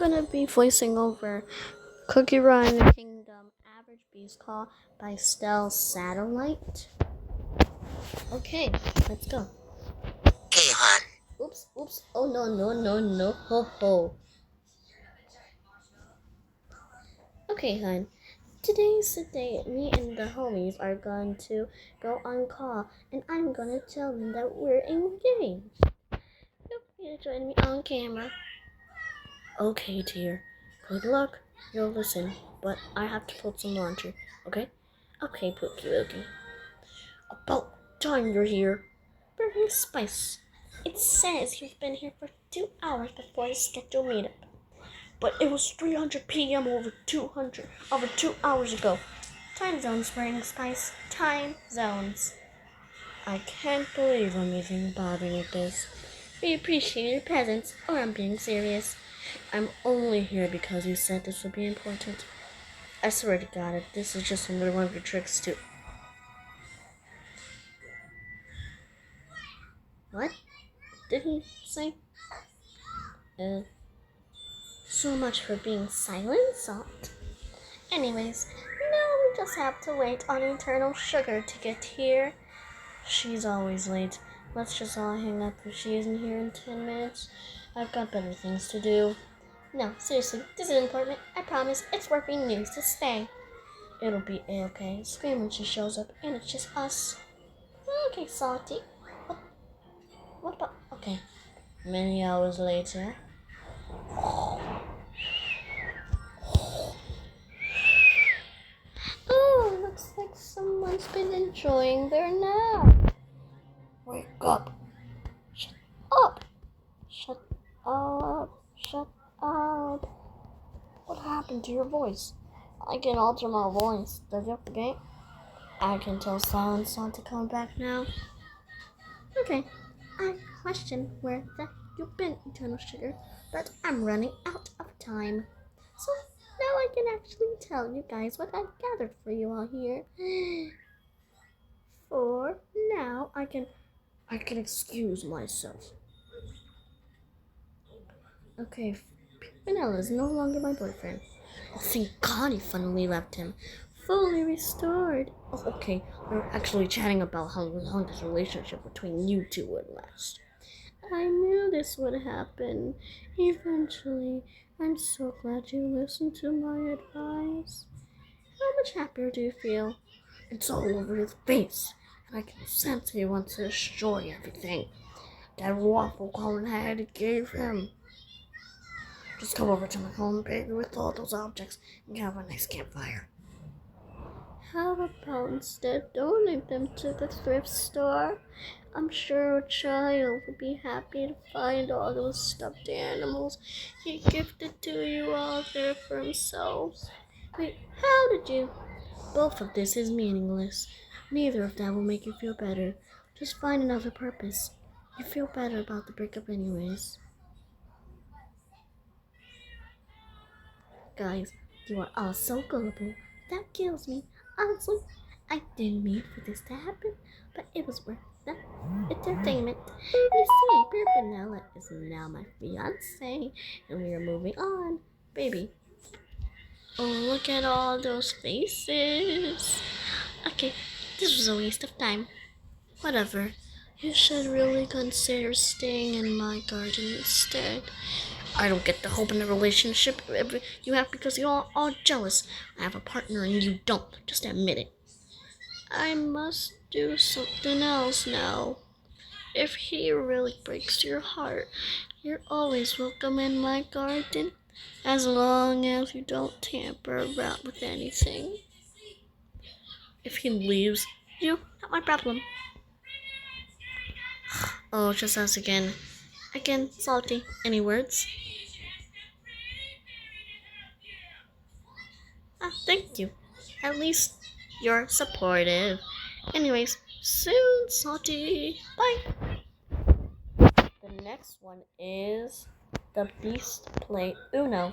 gonna be voicing over Cookie Run Kingdom Average Beast Call by Stealth Satellite. Okay, let's go. Hey, hon. Oops. Oh, no. Ho, ho. Okay, hon. Today's the day me and the homies are going to go on call, and I'm gonna tell them that we're engaged. Feel free to join me on camera. Okay, dear. Good luck. You'll listen, but I have to put some laundry, okay? Okay, Pookie. About time you're here. Bring spice. It says you've been here for 2 hours before the scheduled meetup. But it was 300 p.m. over 2 hours ago. Time zones, Burning Spice. Time zones. I can't believe I'm even bothering with this. We appreciate your presence, or I'm being serious. I'm only here because you said this would be important. I swear to God, if this is just another one of your tricks to... What did he say? So much for being silent, Salt. Anyways, now we just have to wait on Eternal Sugar to get here. She's always late. Let's just all hang up if she isn't here in 10 minutes. I've got better things to do. No, seriously, this is important. I promise it's worth being news to stay. It'll be a-okay. Scream when she shows up, and it's just us. Okay, Salty. What about... Okay. Many hours later. Oh, looks like someone's been enjoying their nap. Wake up. Shut up. Shut up. What happened to your voice? I can alter my voice. Does it forget? I can tell silence not to come back now. Okay. I question where the heck you've been, Eternal Sugar, but I'm running out of time. So now I can actually tell you guys what I gathered for you all here. For now, I can excuse myself. Okay, Vanilla is no longer my boyfriend. Oh, thank God he finally left him. Fully restored. Oh, okay, we're actually chatting about how long this relationship between you two would last. I knew this would happen. Eventually. I'm so glad you listened to my advice. How much happier do you feel? It's all over his face, and I can sense he wants to destroy everything that waffle cone head gave him. Just come over to my home, baby, with all those objects, and have a nice campfire. How about instead donate them to the thrift store? I'm sure a child would be happy to find all those stuffed animals he gifted to you all there for himself. Wait, how did you? Both of this is meaningless. Neither of that will make you feel better. Just find another purpose. You feel better about the breakup anyways. Guys, you are all so gullible. That kills me. Honestly, I didn't mean for this to happen, but it was worth the entertainment. You see, Pure Vanilla is now my fiance, and we are moving on. Baby. Oh, look at all those faces. Okay, this was a waste of time. Whatever. You should really consider staying in my garden instead. I don't get the hope in the relationship you have because you're all jealous. I have a partner and you don't. Just admit it. I must do something else now. If he really breaks your heart, you're always welcome in my garden, as long as you don't tamper around with anything. If he leaves, not my problem. Oh, just us again. Again, Salty. Any words? Thank you. At least you're supportive. Anyways, soon, Salty. Bye. The next one is the Beast Play Uno.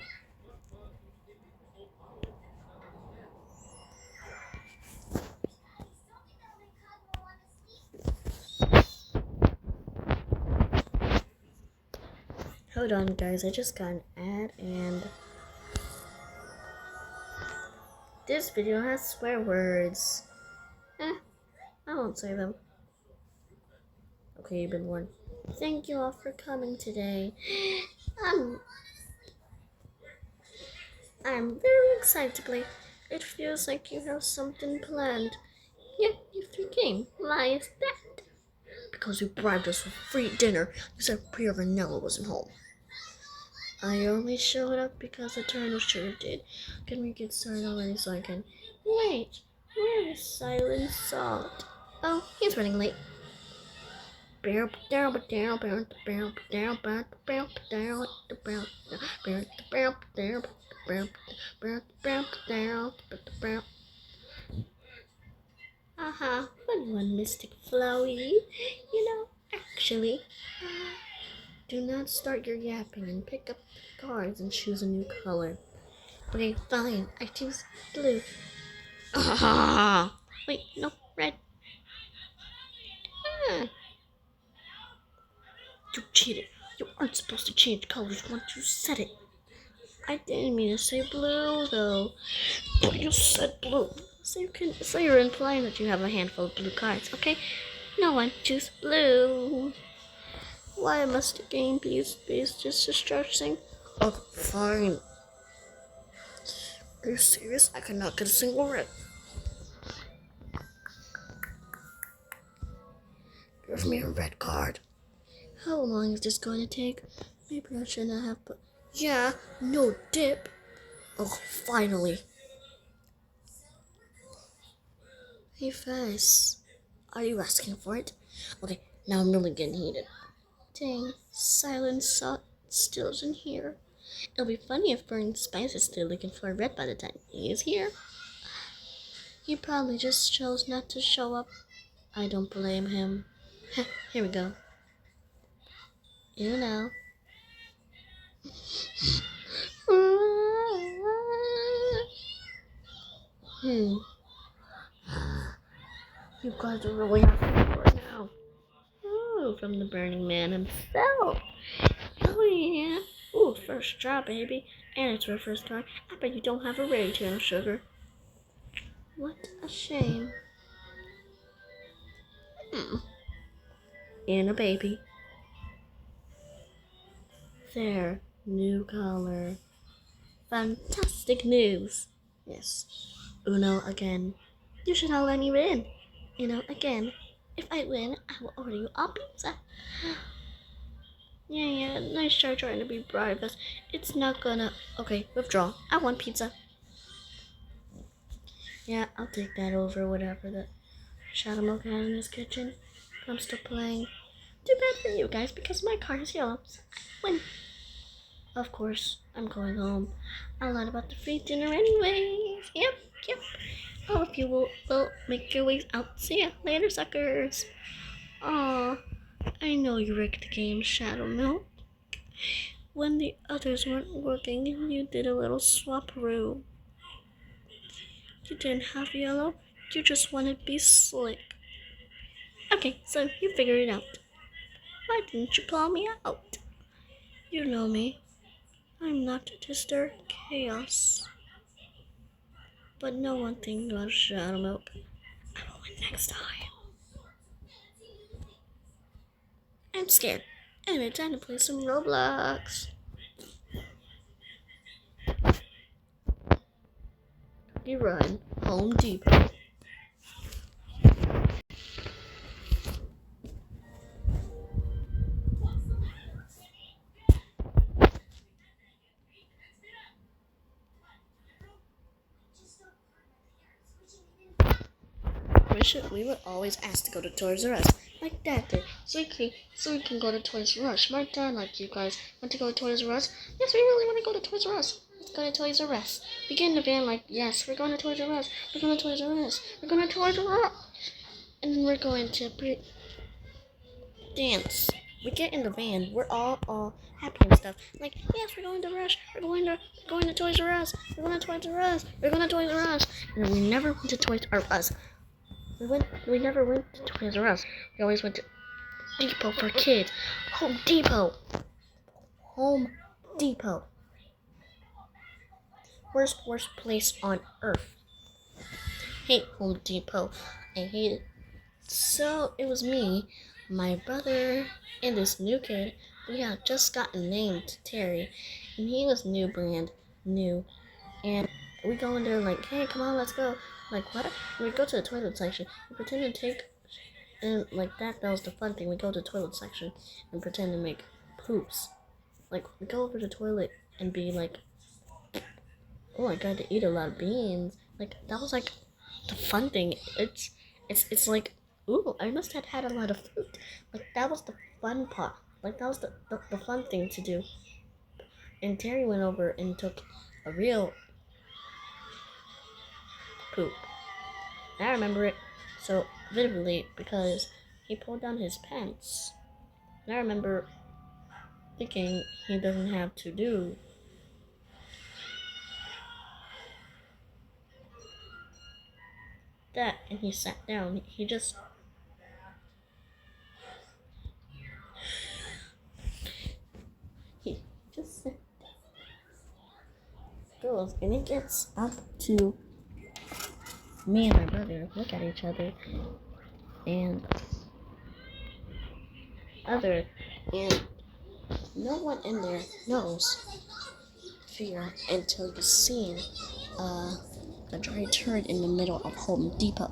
Hold on, guys. I just got an ad, and this video has swear words. I won't say them. Okay, you've been warned. Thank you all for coming today. I'm very excited to play. It feels like you have something planned. Yet you three came. Why is that? Because you bribed us with free dinner. You said Priya Vanilla wasn't home. I only showed up because the Eternal sure did. Can we get started already so I can... Wait, where is Silent Salt? Oh, he's running late. Fun one, Mystic Flowey. Actually, do not start your yapping and pick up the cards and choose a new color. Okay, fine. I choose blue. Wait, no, red. You cheated. You aren't supposed to change colors once you said it. I didn't mean to say blue, though. But you said blue. So you're implying that you have a handful of blue cards, okay? No one choose blue. Why must the game be just distracting? Oh, fine. Are you serious? I cannot get a single red. Give me a red card. How long is this going to take? Maybe I should not have put... Yeah, no dip. Oh, finally. Hey, Fez. Are you asking for it? Okay, now I'm really getting heated. Dang, Silent Salt still isn't here. It'll be funny if Burning Spice is still looking for a red by the time he is here. He probably just chose not to show up. I don't blame him. Here we go. You know. You guys are really happy right now. Oh, from the Burning Man himself. Oh yeah. Ooh, first job, baby. And it's your first time. I bet you don't have a rating on sugar. What a shame. And a baby. There, new color. Fantastic news. Yes. Uno again. You should all let me win. Again. If I win, I will order you all pizza. Yeah, nice try trying to be bribed. It's not gonna... Okay, withdraw. I want pizza. Yeah, I'll take that over whatever the Shadow Milk has in his kitchen. I'm still playing. Too bad for you guys, because my car is yellow. So I win. Of course, I'm going home. I lied about the free dinner anyways. Yep. All of you will make your ways out. See ya later, suckers. Aw, I know you rigged the game, Shadow Milk. When the others weren't working, you did a little swap-roo. You didn't have yellow, you just wanted to be slick. Okay, so you figured it out. Why didn't you call me out? You know me. I'm not to stir chaos. But know one thing about Shadow Milk. I will win next time. I'm scared. And it's time to play some Roblox. You run. Home Depot. We were always asked to go to Toys R Us, like Dad did, so we can go to Toys R Us. My dad, like you guys, want to go to Toys R Us? Yes, we really want to go to Toys R Us. Let's go to Toys R Us. We get in the van like, yes, we're going to Toys R Us. We're going to Toys R Us. We're going to Toys R Us. And then we're going to dance. We get in the van. We're all happy and stuff. Like, yes, we're going to Rush. We're going to Toys R Us. We're going to Toys R Us. We're going to Toys R Us. And we never went to Toys R Us. We never went to Toys R Us. We always went to Depot for kids. Home Depot. Home Depot. Worst place on earth. Hate Home Depot. I hate it. So it was me, my brother, and this new kid. We had just gotten named Terry, and he was new brand, new. And we go in there like, hey, come on, let's go. Like, what? We go to the toilet section. We pretend to take, and like that was the fun thing. We go to the toilet section and pretend to make poops. Like, we go over the toilet and be like, oh, I got to eat a lot of beans. Like, that was like the fun thing. It's like, ooh, I must have had a lot of fruit. Like, that was the fun part. Like, that was the fun thing to do. And Terry went over and took a real poop. I remember it so vividly because he pulled down his pants. And I remember thinking he doesn't have to do that. And he sat down. He just sat goes and it gets up to me and my brother look at each other and and no one in there knows fear until you see a dry turd in the middle of Home Depot.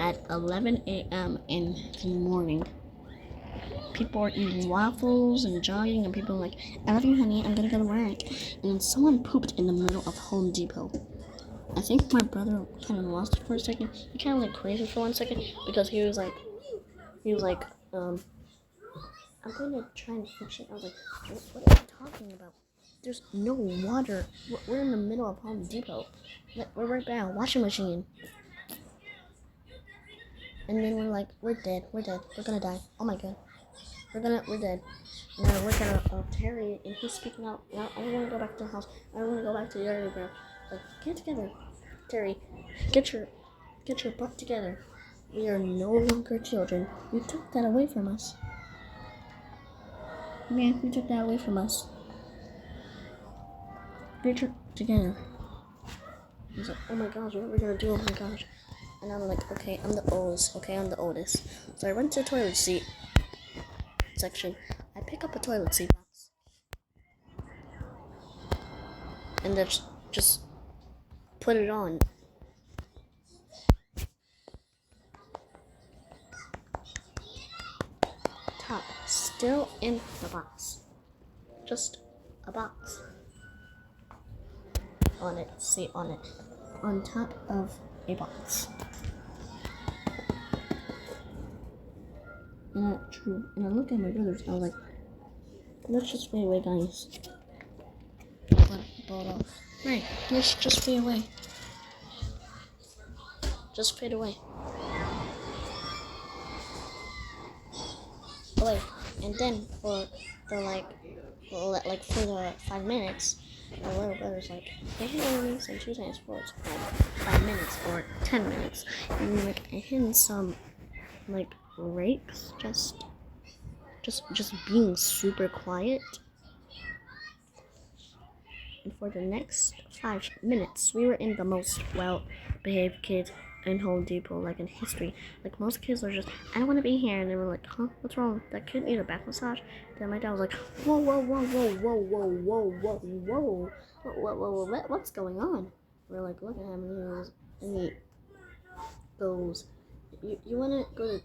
At 11 a.m. in the morning. People are eating waffles and jogging, and people are like, I love you, honey, I'm gonna go to work. And then someone pooped in the middle of Home Depot. I think my brother kind of lost it for a second. He kind of went crazy for 1 second because he was like, I'm gonna try and finish it. I was like, what are you talking about? There's no water. We're in the middle of Home Depot. We're right by a washing machine. And then we're like, we're dead. We're gonna die. Oh my god. We're dead. And I look at Terry, and he's speaking out. I don't want to go back to the house. I don't want to go back to the area, bro. Like, get together, Terry. Get your butt together. We are no longer children. You took that away from us. Man, you took that away from us. Get your together. He's like, oh my gosh, what are we gonna do? Oh my gosh. And I'm like, okay, I'm the oldest. So I went to the toilet seat section. I pick up a toilet seat box. And then just put it on. Top still in the box. Just a box. On it. On top of a box. Not true. And I look at my brothers, I was like, let's just fade away, guys. But right, let's just fade away. Just fade away. Away. And then for the for the 5 minutes, my little brother's like, I hit only some 2 times 4, it's like 5 minutes or 10 minutes. And like I hit some like rakes, just being super quiet. And for the next 5 minutes, we were in the most well-behaved kids in Home Depot, like in history. Like most kids were just, I don't want to be here, and they were like, huh, what's wrong? That kid need a back massage. Then my dad was like, whoa, what's going on? We're like, look at him, and he goes, you want to go to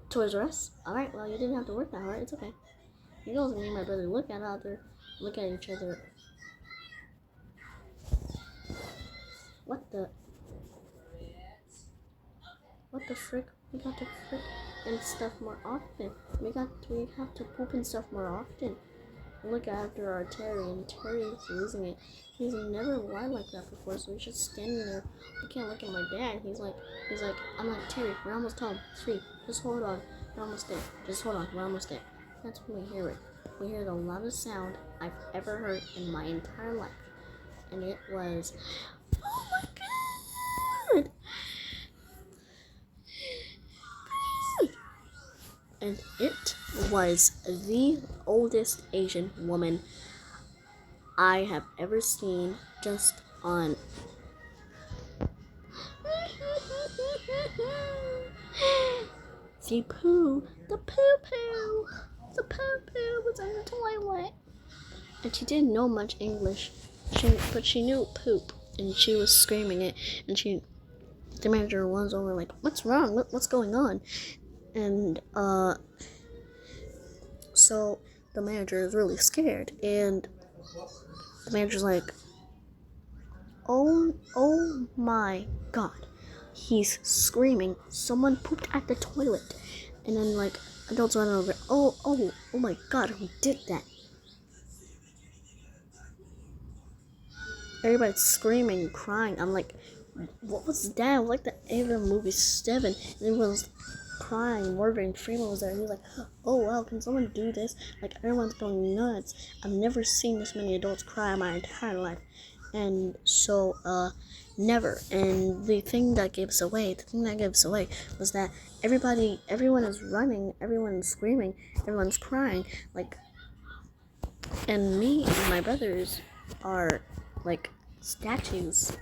Toys R Us? All right, well, you didn't have to work that hard. It's okay. He goes, and me and my brother look at each other. What the frick? We got to frick and stuff more often. We have to poop and stuff more often. Look after our Terry, and Terry is losing it. He's never lied like that before, so he's just standing there. I can't look at my dad. He's like, I'm like, Terry, we're almost home. It's free. Just hold on. We're almost there. Just hold on. We're almost there. That's when we hear it. We hear the loudest sound I've ever heard in my entire life. And it was, oh my god! and it was the oldest Asian woman I have ever seen just on the poo. The poo-poo. The poo-poo was in the toilet. And she didn't know much English, but she knew poop, and she was screaming it, and the manager was over like, what's wrong? What's going on? And so the manager is really scared, and the manager's like, oh my god, he's screaming, someone pooped at the toilet. And then like adults run over, oh my god, who did that? Everybody's screaming and crying. I'm like, what was that? Like the end of the movie 7, and everyone was crying. Morgan Freeman was there. He was like, oh wow, can someone do this? Like everyone's going nuts. I've never seen this many adults cry in my entire life. And so never. And the thing that gave us away was that everyone is running, everyone's screaming, everyone's crying, like, and me and my brothers are like statues.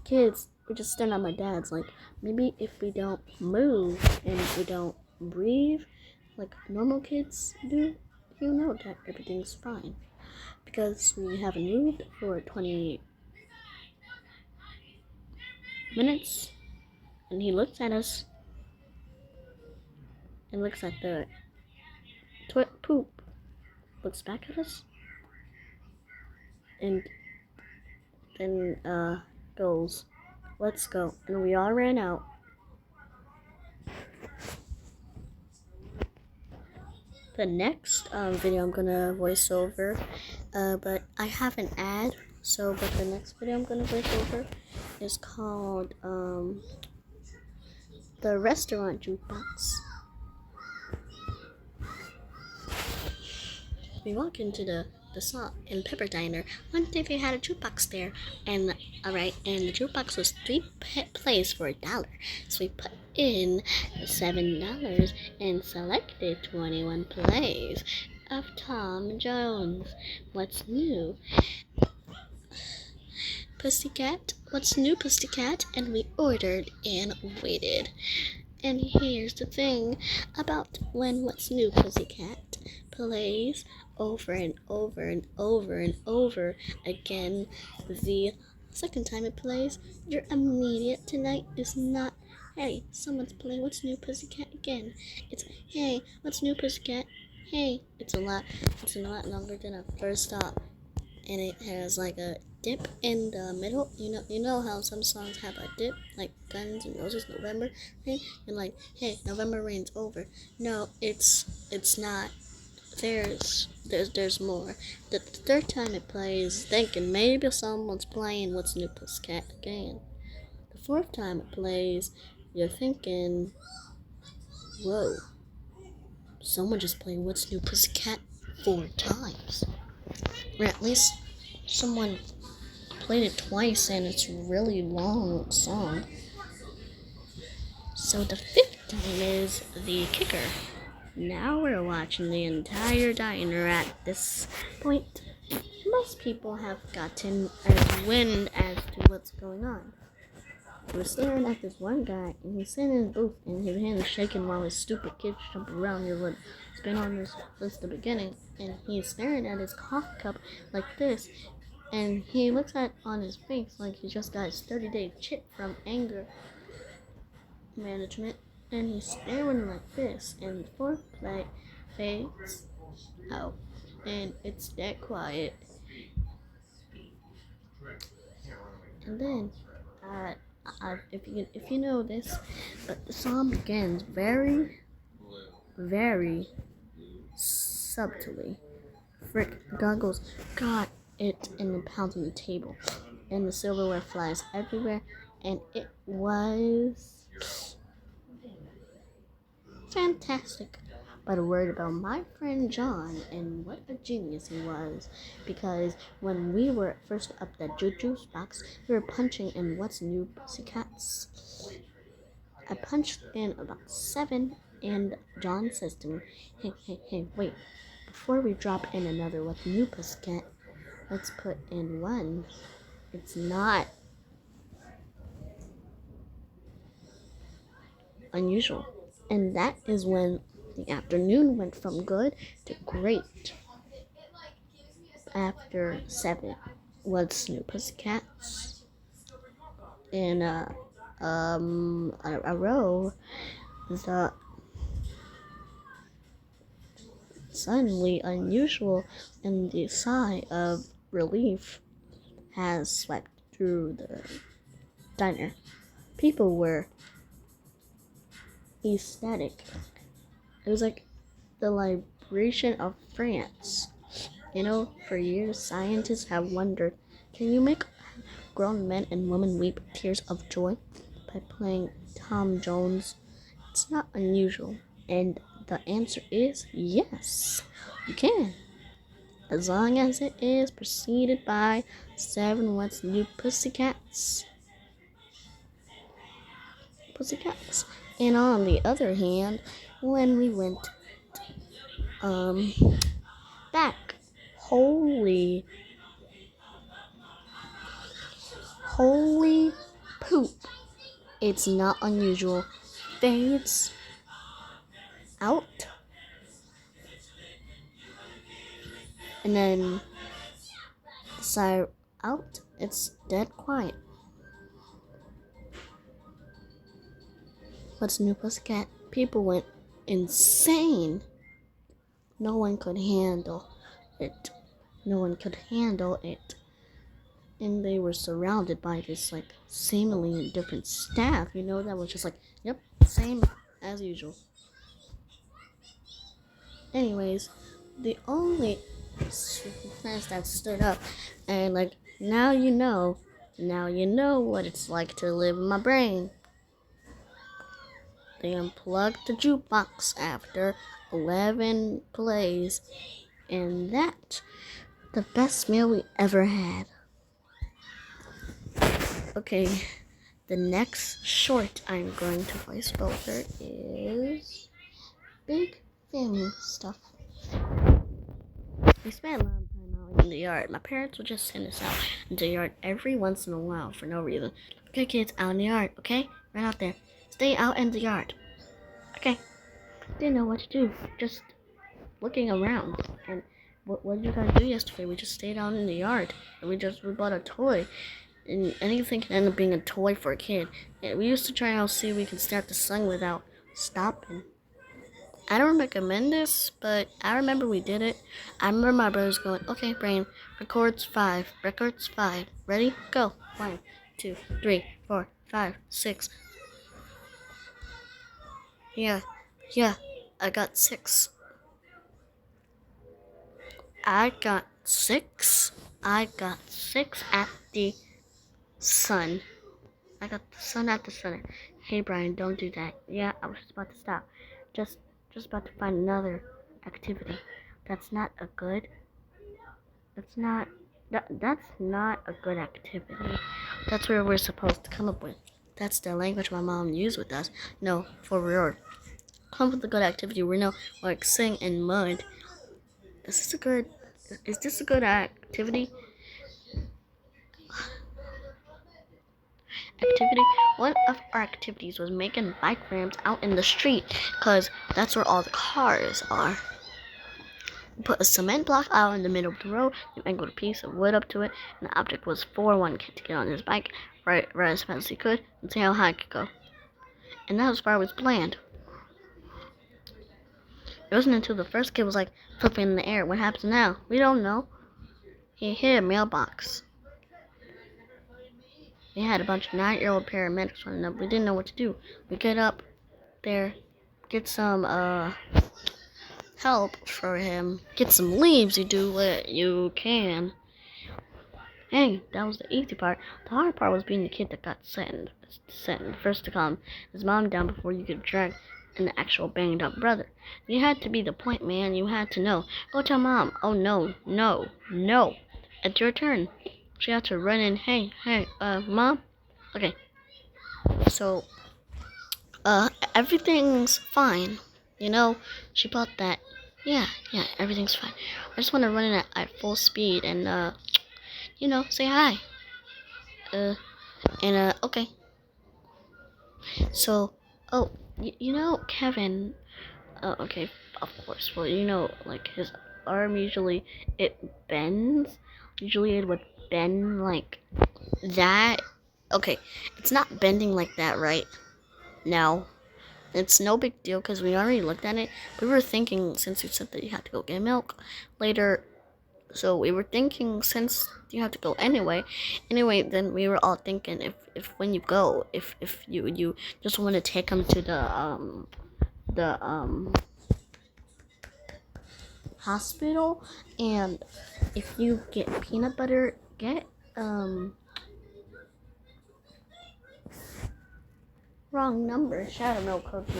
Kids, we just stand on my dad's, like, maybe if we don't move and if we don't breathe like normal kids do, you know that everything's fine. Because we haven't moved for 20 minutes, and he looks at us and looks at the poop, looks back at us, and then goes, let's go. And we all ran out. The next video I'm gonna voice over, but I have an ad, but the next video I'm gonna voice over is called the restaurant jukebox. We walk into the salt and pepper diner. Wonder if you had a jukebox there. And and the jukebox was 3 plays for $1. So we put in $7 and selected 21 plays of Tom Jones. What's new? Pussycat? What's new, Pussycat? And we ordered and waited. And here's the thing about when What's New, Pussycat plays over and over and over and over again. The second time it plays, your immediate tonight is not, hey, someone's playing What's New, Pussycat again. It's, hey, What's New, Pussycat? Hey, it's a lot longer than a first stop. And it has like a dip in the middle. You know how some songs have a dip, like Guns N' Roses, November Rain, and like, hey, November Rain's over. No, it's not. There's more. The third time it plays, thinking maybe someone's playing What's New, Pussycat again. The fourth time it plays, you're thinking, whoa, someone just played What's New, Pussycat 4 times. Or at least someone played it twice, and it's a really long song. So the 5th time is the kicker. Now we're watching the entire diner at this point. Most people have gotten a wind as to what's going on. We're staring at this one guy, and he's sitting in his booth, and his hand is shaking while his stupid kids jump around. It's been on this since the beginning, and he's staring at his coffee cup like this, and he looks at on his face like he just got his 30-day chip from anger management, and he's staring like this, and the 4th play fades out, and it's that quiet. And then, if you know this, but the song begins very, very subtly. Frick, the dog goes, got it, and then pounds on the table, and the silverware flies everywhere, and it was fantastic. but worried about my friend John and what a genius he was. Because when we were first up the juice box, we were punching in What's New Pussycats. I punched in about 7, and John says to me, hey, wait. Before we drop in another What's New Pussycat, let's put in 1. It's not unusual. And that is when the afternoon went from good to great. After 7 What's New Pussycats in a row, the suddenly unusual and the sigh of relief has swept through the diner. People were ecstatic. It was like the liberation of France. For years scientists have wondered, can you make grown men and women weep tears of joy by playing Tom Jones? It's not unusual. And the answer is yes, you can. As long as it is preceded by 7 What's New Pussycats. And on the other hand, when we went back, holy poop, it's not unusual. Fades out, and then sigh out, it's dead quiet. What's New Pussycat? People went insane. No one could handle it. And they were surrounded by this seemingly indifferent staff, that was just yep, same as usual. Anyways, the only friends that stood up and now you know what it's like to live in my brain. They unplugged the jukebox after 11 plays, and that's the best meal we ever had. Okay, the next short I'm going to voice over is Big Family Stuff. We spent a lot of time out in the yard. My parents would just send us out into the yard every once in a while for no reason. Okay, kids, out in the yard, okay? Right out there. Stay out in the yard. Okay. Didn't know what to do. Just looking around. And what did you guys do yesterday? We just stayed out in the yard. And we bought a toy. And anything can end up being a toy for a kid. And we used to try out see if we could start the song without stopping. I don't recommend this, but I remember we did it. I remember my brothers going, okay, Brain, records 5. Ready? Go. 1, 2, 3, 4, 5, 6. Yeah, I got 6. I got 6 at the sun. I got the sun at the sun. Hey, Brian, don't do that. Yeah, I was just about to stop. Just about to find another activity. That's not a good activity. That's what we're supposed to come up with. That's the language my mom used with us. No, for real. Come up with a good activity. We know, sing in mud. Is this a good activity? One of our activities was making bike ramps out in the street, because that's where all the cars are. We put a cement block out in the middle of the road, and angled a piece of wood up to it, and the object was for one kid to get on his bike right as fast as he could and see how high it could go. And that was far was planned. It wasn't until the first kid was flipping in the air. What happens now? We don't know. He hit a mailbox. We had a bunch of 9-year-old paramedics running up. We didn't know what to do. We get up there, get some help for him, get some leaves. You do what you can. Hey, that was the easy part. The hard part was being the kid that got sent first to calm his mom down before you could drag an actual banged up brother. You had to be the point, man. You had to know. Go tell mom. Oh no, no, no. It's your turn. She had to run in. Hey, mom. Okay. So, everything's fine. You know, she bought that. Yeah, everything's fine. I just want to run in at full speed and, say hi. Okay. So, oh, Kevin, okay, of course. Well, like his arm usually it bends. Usually it would bend like that. Okay, it's not bending like that, right? No, it's no big deal because we already looked at it. We were thinking since you said that you had to go get milk later, so we were thinking since you have to go anyway, then we were all thinking if when you go, if you just want to take him to the hospital, and if you get peanut butter, get wrong number, shadow milk cookie.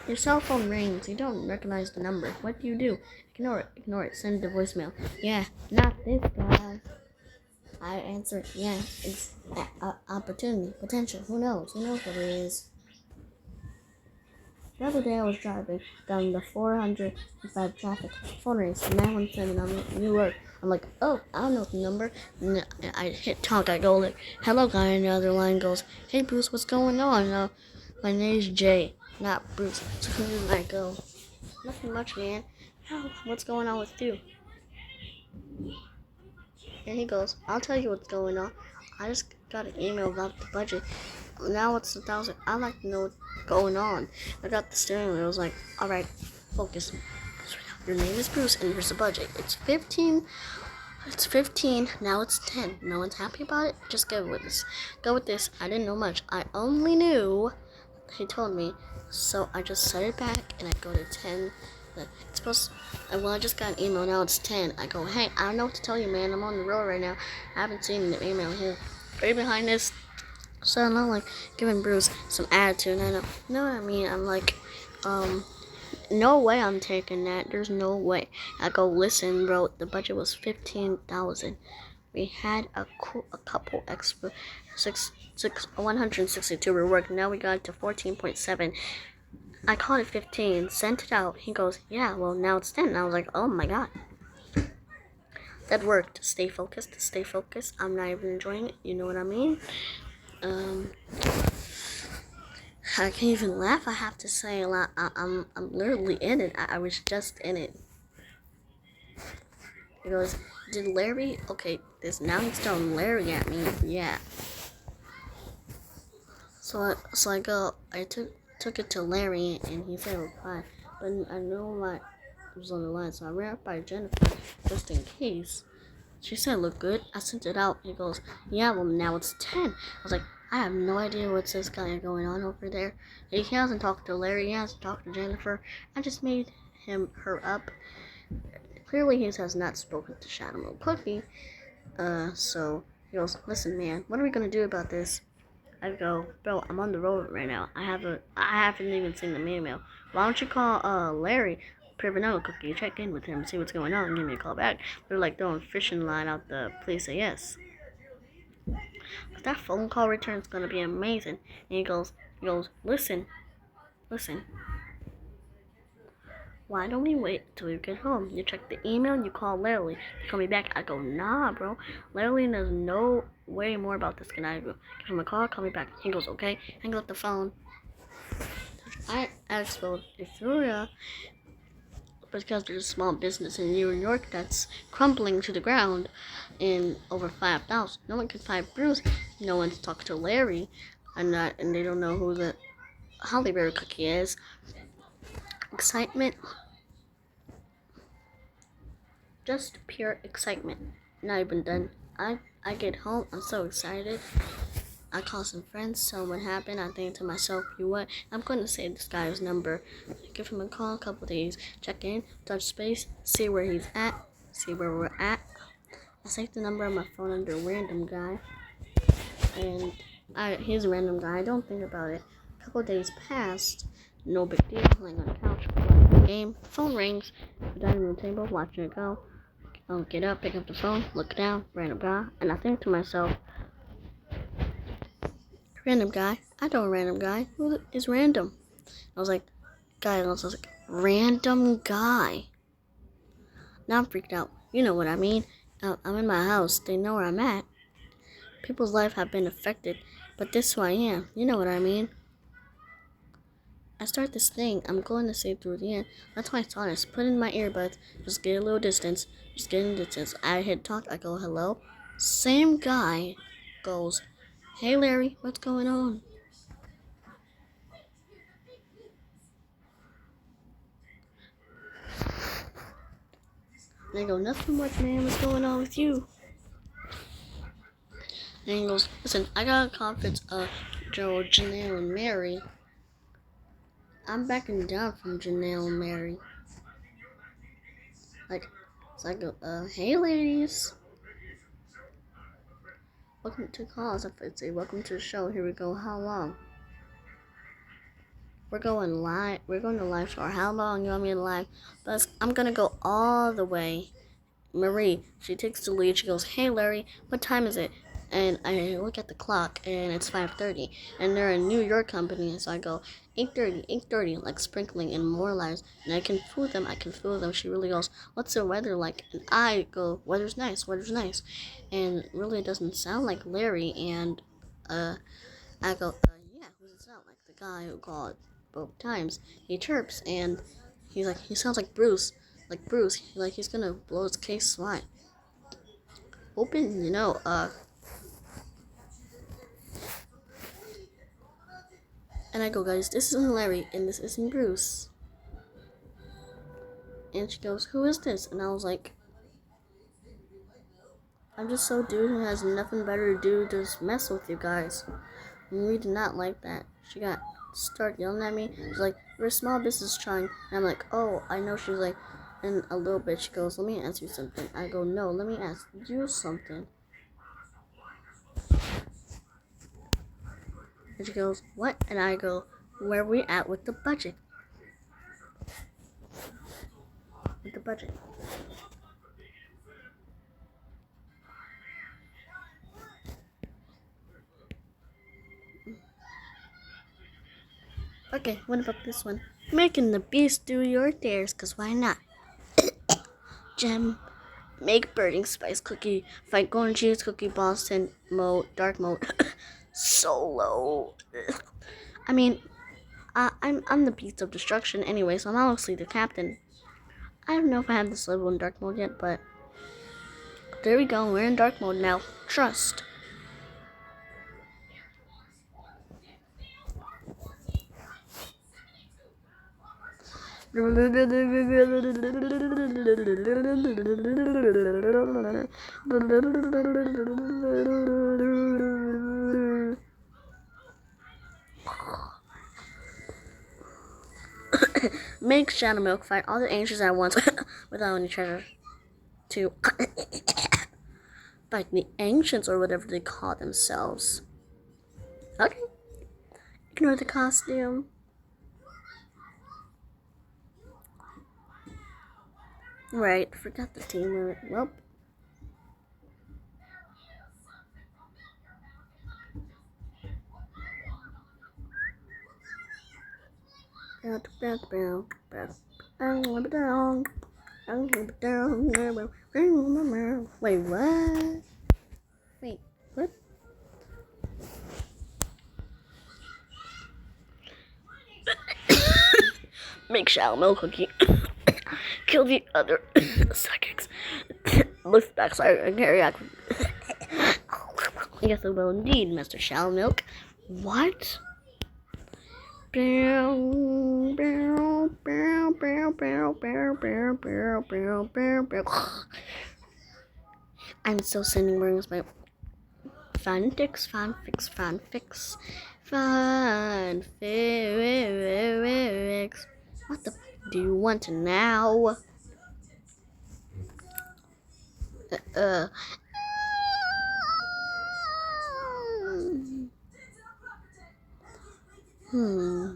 Your cell phone rings. You don't recognize the number. What do? Ignore it. Send the voicemail. Yeah, not this guy. I answered. Yeah, it's opportunity, potential. Who knows? Who knows what it is? The other day I was driving down the 405 traffic. Phone rings. 917. I'm New York. I'm like, oh, I don't know the number. And I hit talk. I go like, hello, guy. And the other line goes, hey, Bruce, what's going on? My name's Jay, not Bruce. So I go, nothing much, man. Oh, what's going on with you? And he goes, I'll tell you what's going on. I just got an email about the budget. Now it's 1,000. I'd like to know what's going on. I got the steering wheel. I was like, all right, focus. Your name is Bruce, and here's the budget. It's 15. It's 15. Now it's 10. No one's happy about it. Just go with this. Go with this. I didn't know much. I only knew. He told me. So I just set it back, and I go to 10. It's supposed to, well, I just got an email, now it's 10. I go, hey, I don't know what to tell you, man. I'm on the road right now. I haven't seen the email here. Right behind this. So I'm not like giving Bruce some attitude. I don't know what I mean. I'm like, no way I'm taking that. There's no way. I go, listen, bro, the budget was 15,000. We had a couple extra, 162 reworked. Now we got it to 14.7. I called it 15, sent it out. He goes, yeah, well, now it's 10. And I was like, oh my god. That worked. Stay focused. I'm not even enjoying it. You know what I mean? I can't even laugh. I have to say a lot. I'm literally in it. I was just in it. He goes, did Larry? Okay, now he's throwing Larry at me. Yeah. So I go. I took it to Larry, and he said it was fine. But I knew it was on the line, so I ran up by Jennifer just in case. She said it looked good. I sent it out. He goes, yeah, well, now it's 10. I was like, I have no idea what's this guy going on over there. He hasn't talked to Larry. He hasn't talked to Jennifer. I just made her up. Clearly, he has not spoken to Shadow Milk Cookie. So he goes, listen, man, what are we gonna do about this? I go, bro, I'm on the road right now. I haven't even seen the email. Why don't you call Larry, Vanilla Cookie, check in with him, see what's going on, and give me a call back. They're like throwing fishing line out the police say yes. But that phone call return is gonna be amazing. And he goes, listen. Why don't we wait till you get home? You check the email and you call Larry. You call me back. I go, nah, bro. Larry knows no way more about this than I do. Give him a call me back. He goes, okay. Hang up the phone. I explode Euphoria because there's a small business in New York that's crumbling to the ground in over 5,000. No one can find Bruce. No one's talked to Larry, and they don't know who the Holly Berry Cookie is. Excitement. Just pure excitement. Not even done. I get home. I'm so excited. I call some friends, tell them what happened. I think to myself, you know what? I'm going to save this guy's number. Give him a call a couple days. Check in, touch space, see where he's at, see where we're at. I saved the number on my phone under random guy. And He's a random guy. I don't think about it. A couple days passed. No big deal. Laying on the couch, watching the game. Phone rings. The dining room table, watching it go. I'll get up, pick up the phone, look down, random guy, and I think to myself, random guy? I know a random guy. Who is random? I was like, guy, and I was like, random guy. Now I'm freaked out. You know what I mean. I'm in my house. They know where I'm at. People's life have been affected, but this is who I am. You know what I mean. I start this thing. I'm going to say through the end. That's why I thought I just put in my earbuds. Just get a little distance. Just get in distance. I hit talk. I go hello. Same guy goes, hey Larry, what's going on? And I go, nothing much, man. What's going on with you? And he goes, listen, I got a conference of Joe, Janelle, and Mary. I'm backing down from Janelle and Mary. So I go, hey ladies. Welcome to calls. If I say, welcome to the show. Here we go. How long? We're going live. We're going to live for how long you want me to live? But I'm going to go all the way. Marie, she takes the lead. She goes, hey Larry, what time is it? And I look at the clock and it's 5:30. And they're a New York company. So I go, 8:30, like sprinkling in more lives. And I can fool them. She really goes, what's the weather like? And I go, weather's nice. And really it doesn't sound like Larry. And I go, yeah, who does it sound like? The guy who called both times. He chirps and he's like, he sounds like Bruce. Like he's gonna blow his case slide. Hoping, and I go, guys, this isn't Larry and this isn't Bruce. And she goes, who is this? And I was like, I'm just so dude who has nothing better to do, just mess with you guys. And we did not like that. She got started yelling at me. She's like, we're a small business trying. And I'm like, oh, I know. She's like, in a little bit, she goes, let me ask you something. I go, no, let me ask you something. And she goes, what? And I go, where are we at with the budget? Okay, what about this one? Making the beast do your dares, cause why not? Gem, make birding spice cookie, fight golden cheese cookie, Boston mode, dark mode, solo. I mean, I'm the beast of destruction anyway, so I'm obviously the captain. I don't know if I have this level in dark mode yet, but there we go. We're in dark mode now. Trust. Make Shadow Milk fight all the ancients at once without any treasure to fight the ancients or whatever they call themselves. Okay. Ignore the costume. Right, forgot the team limit. Well. Wait, what? Wait, what? Make shallow milk cookie. Kill the other psychics. Lift backside and carry out. Yes, I will indeed, Mr. Shallow Milk. What? I'm still sending rings by fanfics. What the do you want now? Hmm.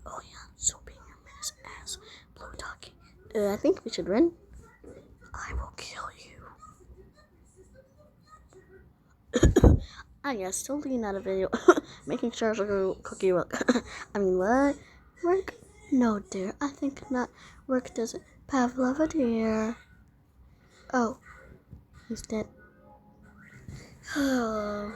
Oh yeah, so being a menace ass blue ducky. I think we should run. I will kill you. Ah yes, totally not a video. Making sure sugar cookie work. I mean what? Work? No dear, I think not. Work doesn't. Pavlova dear. Oh, he's dead. Oh.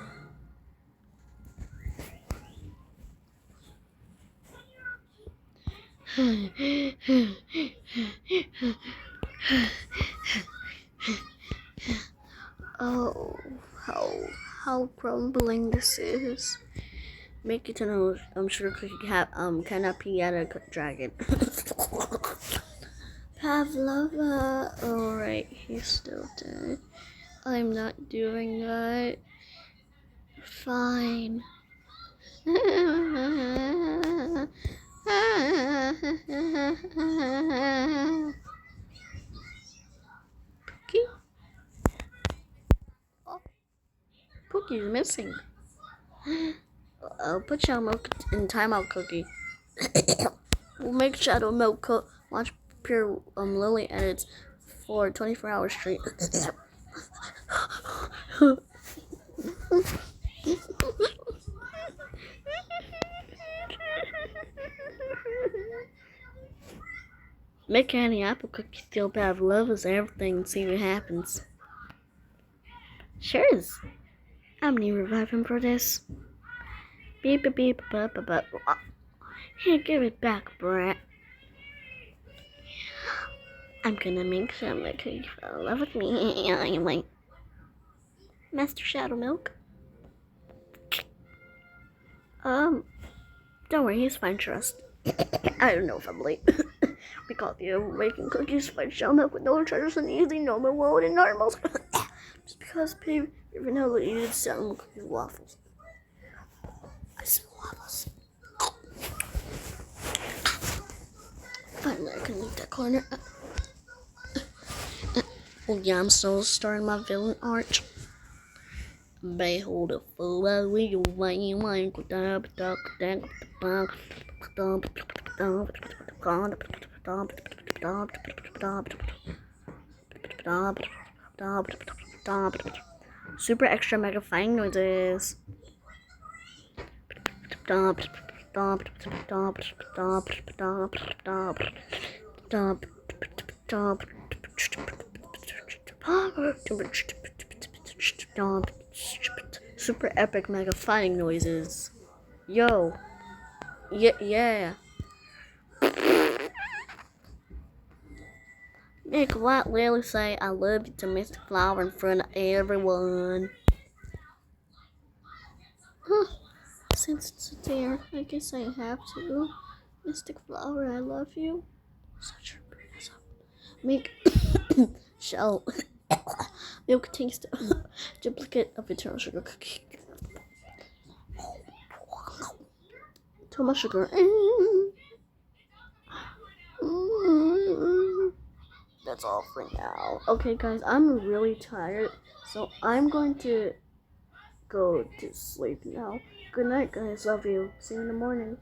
Oh, how crumbling this is. Make it to know sugar cookie cannot pee at a dragon. Pavlova. Alright, he's still dead. I'm not doing that. Fine. Pookie? Oh, Pookie's missing. I'll put Shadow Milk in timeout cookie. We'll make Shadow Milk watch pure Lily edits for 24 hours straight. Make candy apple cookie still Pavlova's everything and see what happens. Sure is. I'm gonna revive him for this. Beep beep beep beep beep beep. Here, give it back, brat. I'm gonna make sure that cookie fall in love with me. Anyway. Master Shadow Milk. Don't worry, he's fine, trust. I don't know if I'm late. We call the making cookies by Shadow Milk with no charges and easy, normal world and normals. Just because baby vanilla eats some cookies waffles. I smell waffles. Finally, I can leave that corner. Oh yeah, I'm still starting my villain arch. Behold a fool, I will wait. Super extra mega fang noises. Super epic mega fighting noises. Yo. Yeah. Make White Lily say I love you to Mystic Flower in front of everyone. Huh. Since it's there, I guess I have to. Mystic Flower, I love you. Such a pretty. Make shell milk taste duplicate of eternal sugar cookie. Too much sugar. That's all for now. Okay, guys, I'm really tired, so I'm going to go to sleep now. Good night, guys. Love you. See you in the morning.